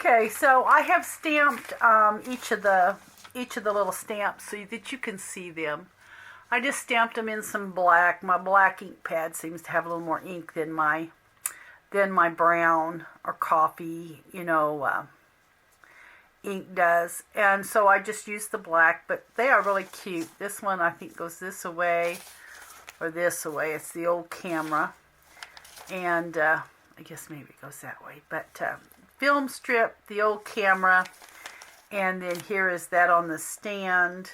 Okay, so I have stamped each of the little stamps so that you can see them. I just stamped them in some black. My black ink pad seems to have a little more ink than my brown or coffee, ink does. And so I just used the black, but they are really cute. This one I think goes this away or this away. It's the old camera. And I guess maybe it goes that way. But film strip, the old camera, and then here is that on the stand.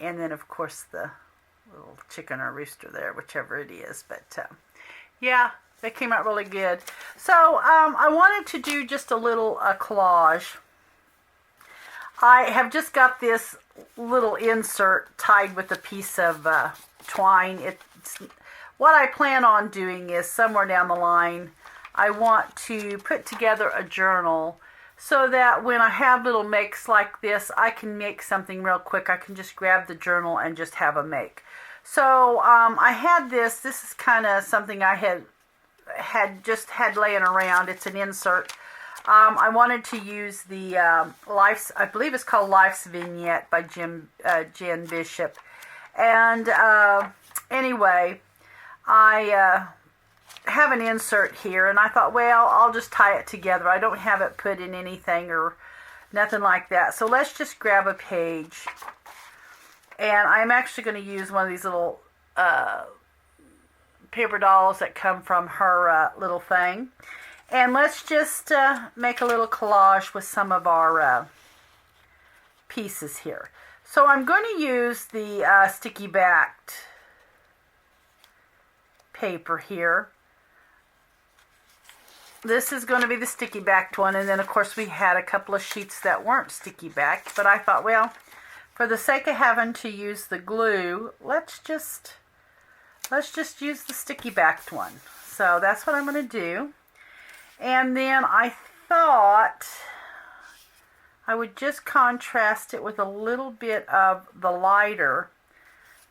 And then, of course, the little chicken or rooster there, whichever it is. But, yeah, that came out really good. So, I wanted to do just a little collage. I have just got this little insert tied with a piece of twine. What I plan on doing is somewhere down the line, I want to put together a journal so that when I have little makes like this, I can make something real quick. I can just grab the journal and just have a make. So I had this. This is kind of something I had laying around. It's an insert. I wanted to use the I believe it's called Life's Vignette by Jen Bishop. And anyway, I have an insert here, and I thought, well, I'll just tie it together. I don't have it put in anything or nothing like that. So let's just grab a page. And I'm actually going to use one of these little paper dolls that come from her little thing. And let's just make a little collage with some of our pieces here. So I'm going to use the sticky backed paper here. This is going to be the sticky backed one, and then of course we had a couple of sheets that weren't sticky backed, but I thought, well, for the sake of having to use the glue, let's just use the sticky backed one. So that's what I'm going to do. And then I thought I would just contrast it with a little bit of the lighter.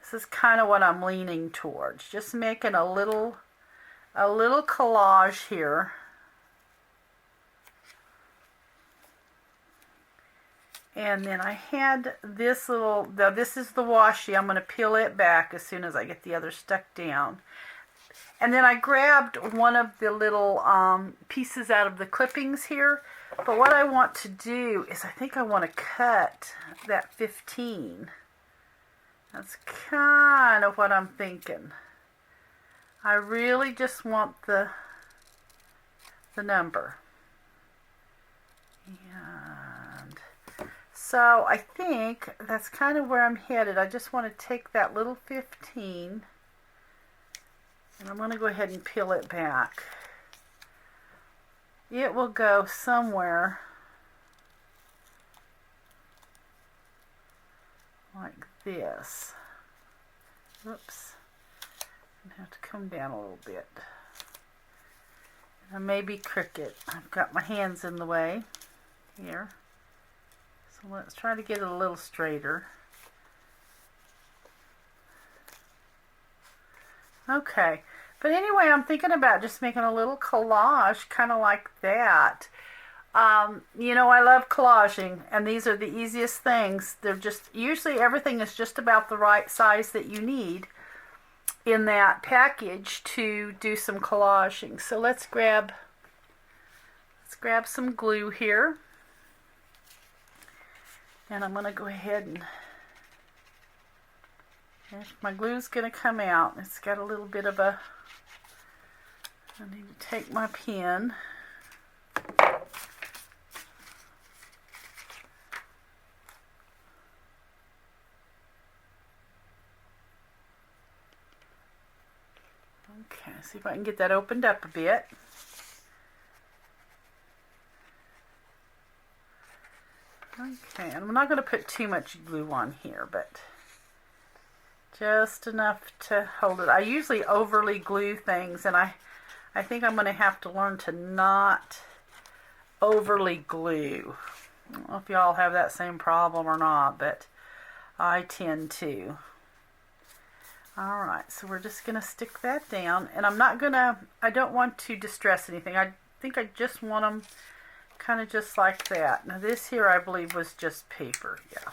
This is kind of what I'm leaning towards. Just making a little collage here. And then I had this little, this is the washi. I'm going to peel it back as soon as I get the other stuck down. And then I grabbed one of the little pieces out of the clippings here. But what I want to do is I think I want to cut that 15. That's kind of what I'm thinking. I really just want the number. And so I think that's kind of where I'm headed. I just want to take that little 15 and I'm going to go ahead and peel it back. It will go somewhere like this. Oops. I have to come down a little bit. I may be crooked. I've got my hands in the way here. So let's try to get it a little straighter. Okay. But anyway, I'm thinking about just making a little collage kind of like that. I love collaging, and these are the easiest things. They're just, usually everything is just about the right size that you need in that package to do some collaging. So let's grab some glue here. And I'm going to go ahead and my glue's going to come out. It's got a little bit of a, I need to take my pen. Okay, see if I can get that opened up a bit. Okay, and I'm not going to put too much glue on here, but just enough to hold it. I usually overly glue things, and I think I'm going to have to learn to not overly glue. I don't know if y'all have that same problem or not, but I tend to. Alright, so we're just going to stick that down, and I don't want to distress anything. I think I just want them kind of just like that. Now this here I believe was just paper, yeah.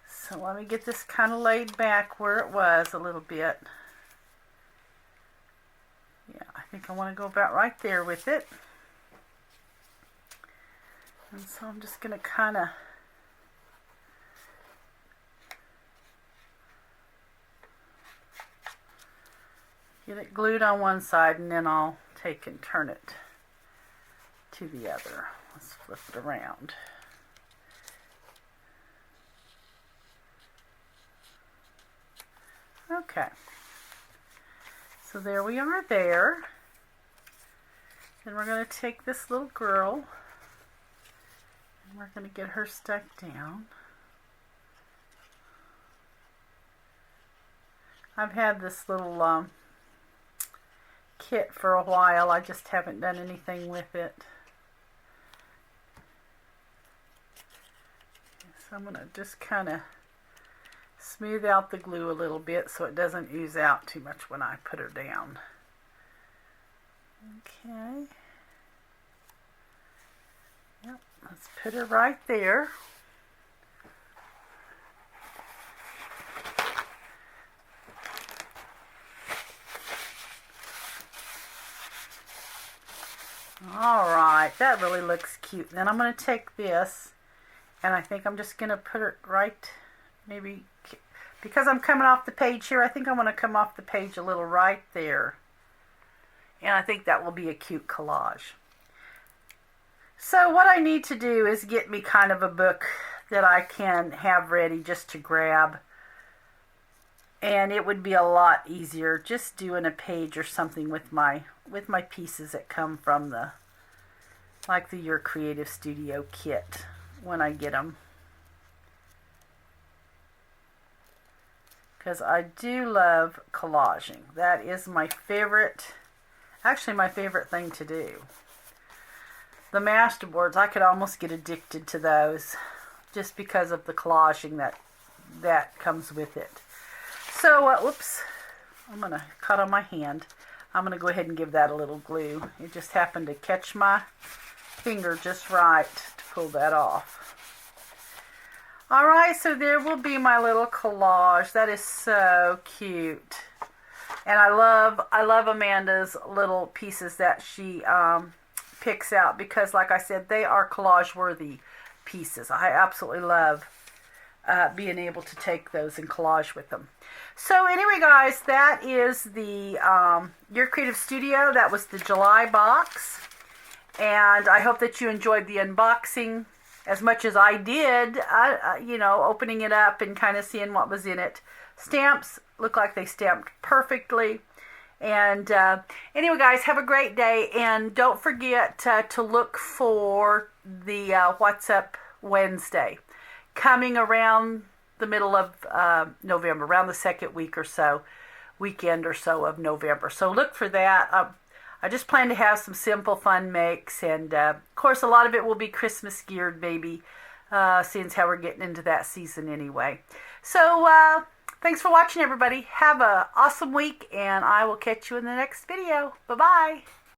So let me get this kind of laid back where it was a little bit. Yeah, I think I want to go about right there with it. And so I'm just going to kind of get it glued on one side, and then I'll take and turn it to the other. Let's flip it around. Okay. So there we are there. Then we're going to take this little girl and we're going to get her stuck down. I've had this little kit for a while. I just haven't done anything with it. So I'm going to just kind of smooth out the glue a little bit so it doesn't ooze out too much when I put her down. Okay. Yep, let's put her right there. Alright, that really looks cute. Then I'm going to take this, and I think I'm just going to put it right, maybe, because I'm coming off the page here, I think I want to come off the page a little right there. And I think that will be a cute collage. So what I need to do is get me kind of a book that I can have ready just to grab. And it would be a lot easier just doing a page or something with my pieces that come from the, like the Your Creative Studio kit when I get them. Because I do love collaging. That is my favorite, actually my favorite thing to do. The masterboards, I could almost get addicted to those just because of the collaging that comes with it. So, whoops, I'm going to cut on my hand. I'm going to go ahead and give that a little glue. It just happened to catch my finger just right to pull that off. Alright, so there will be my little collage. That is so cute. And I love Amanda's little pieces that she picks out because, like I said, they are collage-worthy pieces. I absolutely love being able to take those and collage with them. So anyway, guys, that is the Your Creative Studio. That was the July box. And I hope that you enjoyed the unboxing as much as I did, you know, opening it up and kind of seeing what was in it. Stamps look like they stamped perfectly. And anyway, guys, have a great day. And don't forget to look for the What's Up Wednesday coming around the middle of November, around the second weekend or so of November. So look for that. I just plan to have some simple, fun makes, and of course, a lot of it will be Christmas geared, maybe, since how we're getting into that season anyway. So, thanks for watching, everybody. Have an awesome week, and I will catch you in the next video. Bye-bye.